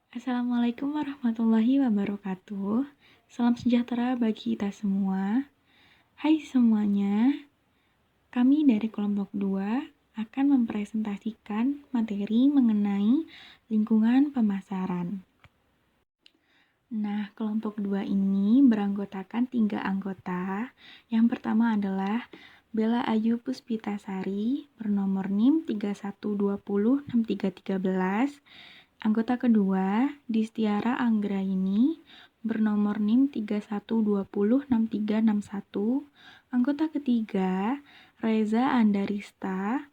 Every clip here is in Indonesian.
Assalamualaikum warahmatullahi wabarakatuh. Salam sejahtera bagi kita semua. Hai semuanya, kami dari kelompok 2 akan mempresentasikan materi mengenai lingkungan pemasaran. Nah, kelompok 2 ini beranggotakan 3 anggota. Yang pertama adalah Bella Ayu Puspitasari, bernomor NIM 31206313. Anggota kedua, Distiara Anggraini, bernomor NIM 31206361. Anggota ketiga, Reza Andarista,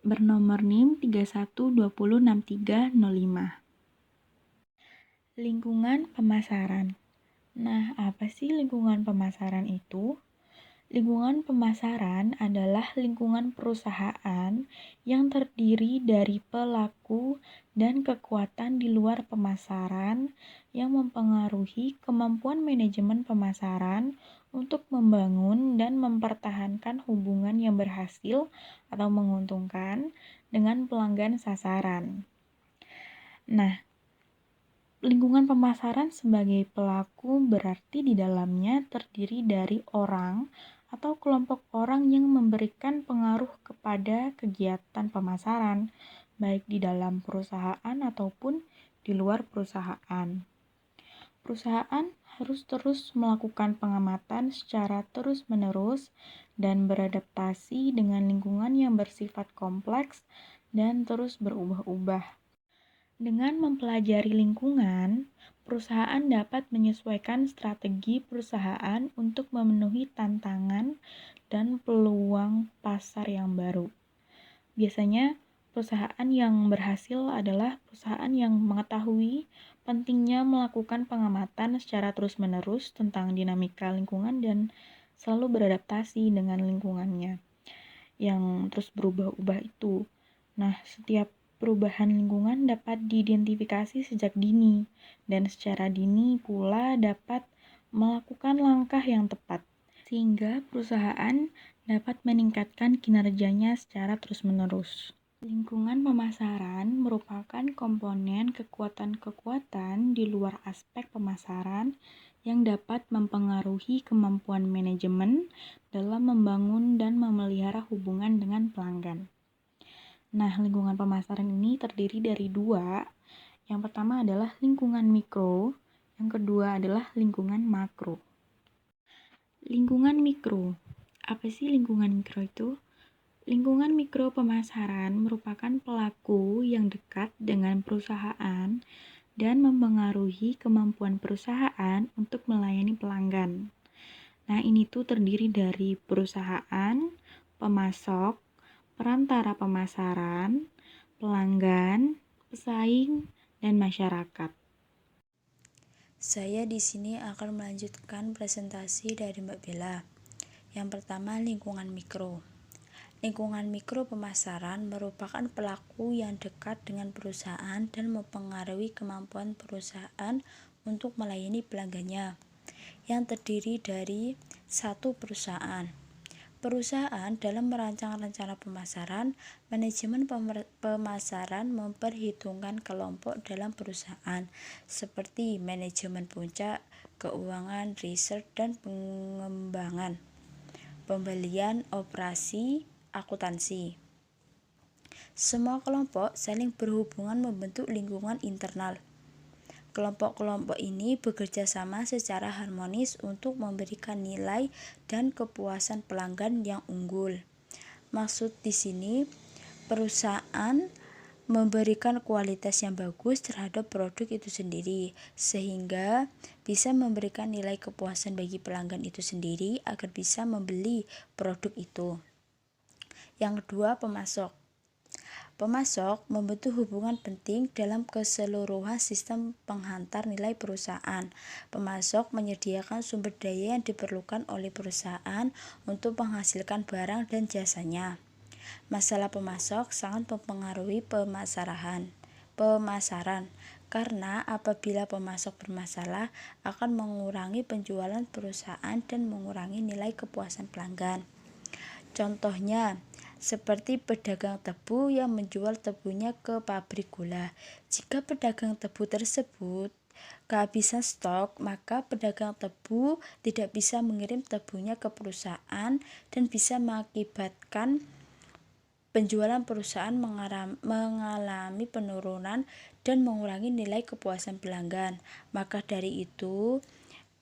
bernomor NIM 31206305. Lingkungan pemasaran. Nah, apa sih lingkungan pemasaran itu? Lingkungan pemasaran adalah lingkungan perusahaan yang terdiri dari pelaku dan kekuatan di luar pemasaran yang mempengaruhi kemampuan manajemen pemasaran untuk membangun dan mempertahankan hubungan yang berhasil atau menguntungkan dengan pelanggan sasaran. Nah, lingkungan pemasaran sebagai pelaku berarti di dalamnya terdiri dari orang atau kelompok orang yang memberikan pengaruh kepada kegiatan pemasaran, baik di dalam perusahaan ataupun di luar perusahaan. Perusahaan harus terus melakukan pengamatan secara terus-menerus dan beradaptasi dengan lingkungan yang bersifat kompleks dan terus berubah-ubah. Dengan mempelajari lingkungan, perusahaan dapat menyesuaikan strategi perusahaan untuk memenuhi tantangan dan peluang pasar yang baru. Biasanya, perusahaan yang berhasil adalah perusahaan yang mengetahui pentingnya melakukan pengamatan secara terus-menerus tentang dinamika lingkungan dan selalu beradaptasi dengan lingkungannya yang terus berubah-ubah itu. Nah, setiap perubahan lingkungan dapat diidentifikasi sejak dini, dan secara dini pula dapat melakukan langkah yang tepat, sehingga perusahaan dapat meningkatkan kinerjanya secara terus-menerus. Lingkungan pemasaran merupakan komponen kekuatan-kekuatan di luar aspek pemasaran yang dapat mempengaruhi kemampuan manajemen dalam membangun dan memelihara hubungan dengan pelanggan. Nah, lingkungan pemasaran ini terdiri dari dua. Yang pertama adalah lingkungan mikro, yang kedua adalah lingkungan makro. Lingkungan mikro. Apa sih lingkungan mikro itu? Lingkungan mikro pemasaran merupakan pelaku yang dekat dengan perusahaan dan mempengaruhi kemampuan perusahaan untuk melayani pelanggan. Nah, ini tuh terdiri dari perusahaan, pemasok, perantara pemasaran, pelanggan, pesaing, dan masyarakat. Saya di sini akan melanjutkan presentasi dari Mbak Bella. Yang pertama, lingkungan mikro. Lingkungan mikro pemasaran merupakan pelaku yang dekat dengan perusahaan dan mempengaruhi kemampuan perusahaan untuk melayani pelanggannya, yang terdiri dari satu perusahaan. Perusahaan dalam merancang rencana pemasaran, manajemen pemasaran memperhitungkan kelompok dalam perusahaan seperti manajemen puncak, keuangan, riset, dan pengembangan, pembelian, operasi, akuntansi. Semua kelompok saling berhubungan membentuk lingkungan internal. Kelompok-kelompok ini bekerja sama secara harmonis untuk memberikan nilai dan kepuasan pelanggan yang unggul. Maksud di sini, perusahaan memberikan kualitas yang bagus terhadap produk itu sendiri, sehingga bisa memberikan nilai kepuasan bagi pelanggan itu sendiri agar bisa membeli produk itu. Yang kedua, pemasok. Pemasok membentuk hubungan penting dalam keseluruhan sistem penghantar nilai perusahaan. Pemasok menyediakan sumber daya yang diperlukan oleh perusahaan untuk menghasilkan barang dan jasanya. Masalah pemasok sangat mempengaruhi pemasaran, karena apabila pemasok bermasalah akan mengurangi penjualan perusahaan dan mengurangi nilai kepuasan pelanggan. Contohnya, seperti pedagang tebu yang menjual tebunya ke pabrik gula. Jika pedagang tebu tersebut kehabisan stok, maka pedagang tebu tidak bisa mengirim tebunya ke perusahaan dan bisa mengakibatkan penjualan perusahaan mengalami penurunan dan mengurangi nilai kepuasan pelanggan. Maka dari itu,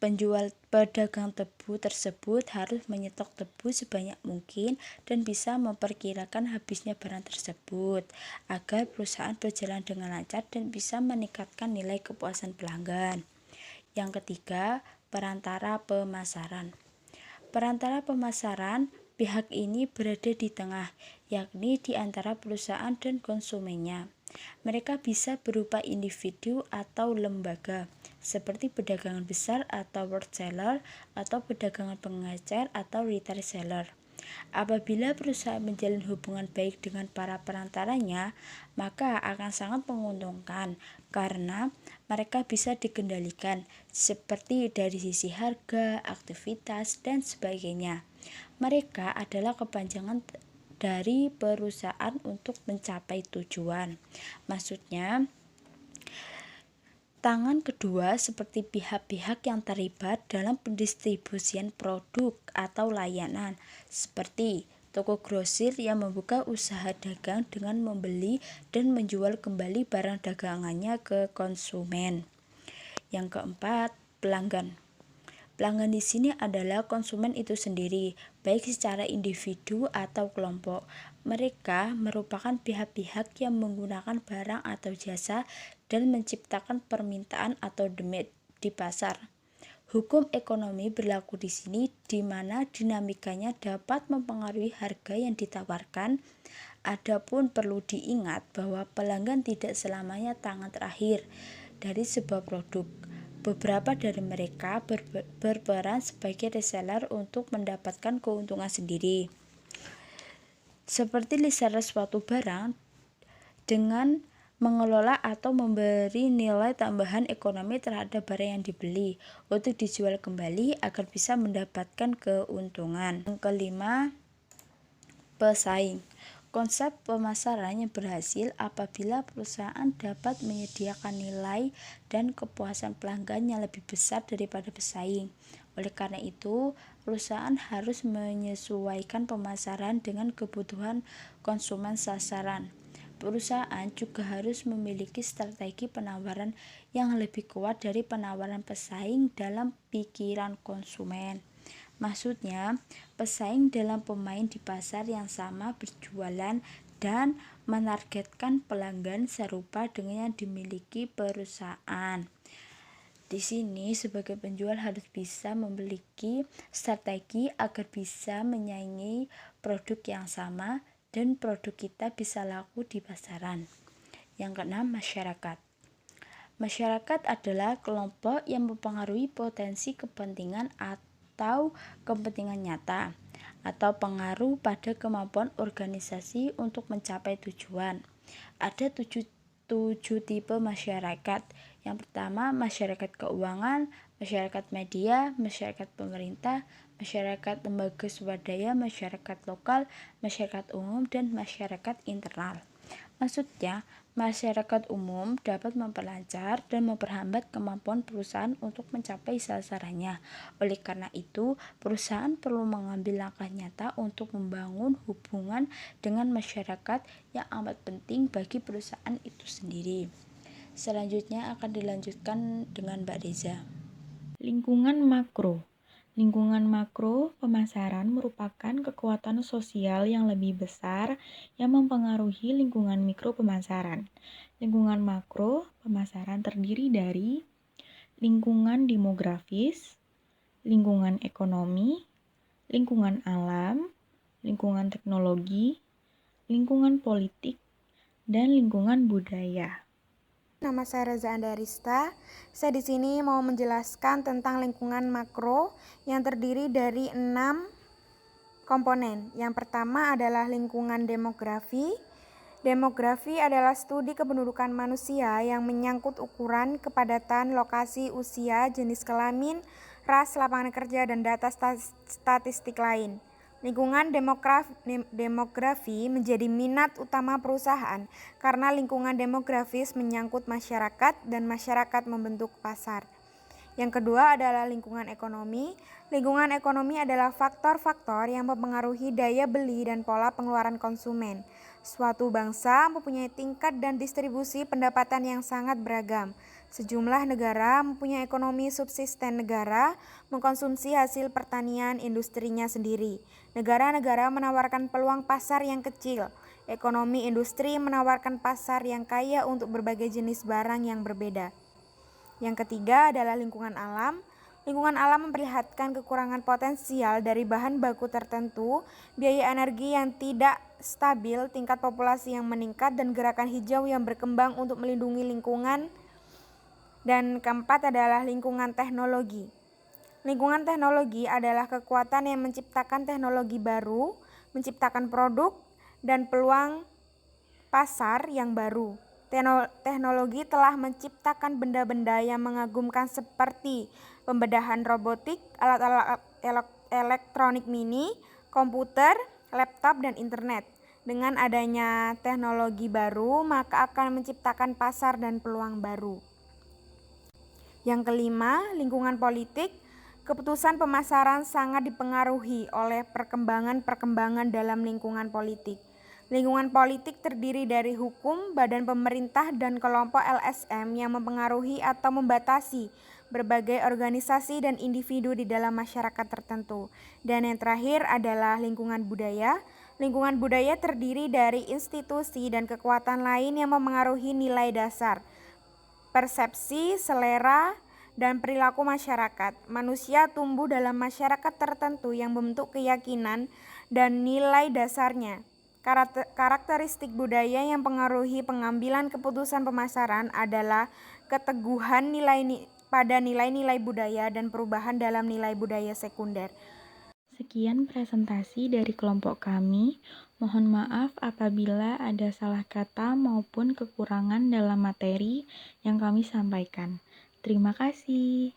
pedagang tebu tersebut harus menyetok tebu sebanyak mungkin dan bisa memperkirakan habisnya barang tersebut agar perusahaan berjalan dengan lancar dan bisa meningkatkan nilai kepuasan pelanggan. Yang ketiga, perantara pemasaran. Perantara pemasaran, pihak ini berada di tengah, yakni di antara perusahaan dan konsumennya. Mereka bisa berupa individu atau lembaga, seperti perdagangan besar atau wholesaler, atau perdagangan pengecer atau retail seller. Apabila perusahaan menjalin hubungan baik dengan para perantaranya, maka akan sangat menguntungkan karena mereka bisa dikendalikan seperti dari sisi harga, aktivitas, dan sebagainya. Mereka adalah kepanjangan dari perusahaan untuk mencapai tujuan. Maksudnya, tangan kedua seperti pihak-pihak yang terlibat dalam pendistribusian produk atau layanan, seperti toko grosir yang membuka usaha dagang dengan membeli dan menjual kembali barang dagangannya ke konsumen. Yang keempat, pelanggan. Pelanggan di sini adalah konsumen itu sendiri, baik secara individu atau kelompok. Mereka merupakan pihak-pihak yang menggunakan barang atau jasa dan menciptakan permintaan atau demand di pasar. Hukum ekonomi berlaku di sini di mana dinamikanya dapat mempengaruhi harga yang ditawarkan. Adapun perlu diingat bahwa pelanggan tidak selamanya tangan terakhir dari sebuah produk. Beberapa dari mereka berperan sebagai reseller untuk mendapatkan keuntungan sendiri. Seperti reseller suatu barang dengan mengelola atau memberi nilai tambahan ekonomi terhadap barang yang dibeli untuk dijual kembali agar bisa mendapatkan keuntungan. Yang kelima, pesaing. Konsep pemasaran yang berhasil apabila perusahaan dapat menyediakan nilai dan kepuasan pelanggan yang lebih besar daripada pesaing. Oleh karena itu, perusahaan harus menyesuaikan pemasaran dengan kebutuhan konsumen sasaran. Perusahaan juga harus memiliki strategi penawaran yang lebih kuat dari penawaran pesaing dalam pikiran konsumen. Maksudnya, pesaing dalam pemain di pasar yang sama berjualan dan menargetkan pelanggan serupa dengan yang dimiliki perusahaan. Di sini sebagai penjual harus bisa memiliki strategi agar bisa menyaingi produk yang sama dan produk kita bisa laku di pasaran. Yang keenam, masyarakat. Masyarakat adalah kelompok yang mempengaruhi potensi kepentingan atau kepentingan nyata atau pengaruh pada kemampuan organisasi untuk mencapai tujuan. Ada tujuh tipe masyarakat. Yang pertama, masyarakat keuangan, masyarakat media, masyarakat pemerintah, masyarakat lembaga swadaya, masyarakat lokal, masyarakat umum, dan masyarakat internal. Maksudnya, masyarakat umum dapat memperlancar dan memperhambat kemampuan perusahaan untuk mencapai sasarannya. Oleh karena itu, perusahaan perlu mengambil langkah nyata untuk membangun hubungan dengan masyarakat yang amat penting bagi perusahaan itu sendiri. Selanjutnya akan dilanjutkan dengan Mbak Reza. Lingkungan makro. Lingkungan makro pemasaran merupakan kekuatan sosial yang lebih besar yang mempengaruhi lingkungan mikro pemasaran. Lingkungan makro pemasaran terdiri dari lingkungan demografis, lingkungan ekonomi, lingkungan alam, lingkungan teknologi, lingkungan politik, dan lingkungan budaya. Nama saya Reza Andarista. Saya di sini mau menjelaskan tentang lingkungan makro yang terdiri dari 6 komponen. Yang pertama adalah lingkungan demografi. Demografi adalah studi kependudukan manusia yang menyangkut ukuran, kepadatan, lokasi, usia, jenis kelamin, ras, lapangan kerja, dan data statistik lain. Lingkungan demografi menjadi minat utama perusahaan karena lingkungan demografis menyangkut masyarakat dan masyarakat membentuk pasar. Yang kedua adalah lingkungan ekonomi. Lingkungan ekonomi adalah faktor-faktor yang mempengaruhi daya beli dan pola pengeluaran konsumen. Suatu bangsa mempunyai tingkat dan distribusi pendapatan yang sangat beragam. Sejumlah negara mempunyai ekonomi subsisten. Negara mengkonsumsi hasil pertanian industrinya sendiri. Negara-negara menawarkan peluang pasar yang kecil. Ekonomi industri menawarkan pasar yang kaya untuk berbagai jenis barang yang berbeda. Yang ketiga adalah lingkungan alam. Lingkungan alam memperlihatkan kekurangan potensial dari bahan baku tertentu, biaya energi yang tidak stabil, tingkat populasi yang meningkat, dan gerakan hijau yang berkembang untuk melindungi lingkungan. Dan keempat adalah lingkungan teknologi. Lingkungan teknologi adalah kekuatan yang menciptakan teknologi baru, menciptakan produk, dan peluang pasar yang baru. Teknologi telah menciptakan benda-benda yang mengagumkan seperti pembedahan robotik, alat-alat elektronik mini, komputer, laptop, dan internet. Dengan adanya teknologi baru, maka akan menciptakan pasar dan peluang baru. Yang kelima, lingkungan politik. Keputusan pemasaran sangat dipengaruhi oleh perkembangan dalam lingkungan politik. Lingkungan politik terdiri dari hukum, badan pemerintah, dan kelompok LSM yang mempengaruhi atau membatasi berbagai organisasi dan individu di dalam masyarakat tertentu. Dan yang terakhir adalah lingkungan budaya. Lingkungan budaya terdiri dari institusi dan kekuatan lain yang mempengaruhi nilai dasar, persepsi, selera, dan perilaku masyarakat. Manusia tumbuh dalam masyarakat tertentu yang membentuk keyakinan dan nilai dasarnya. Karakteristik budaya yang mempengaruhi pengambilan keputusan pemasaran adalah keteguhan pada nilai-nilai budaya dan perubahan dalam nilai budaya sekunder. Sekian presentasi dari kelompok kami. Mohon maaf apabila ada salah kata maupun kekurangan dalam materi yang kami sampaikan. Terima kasih.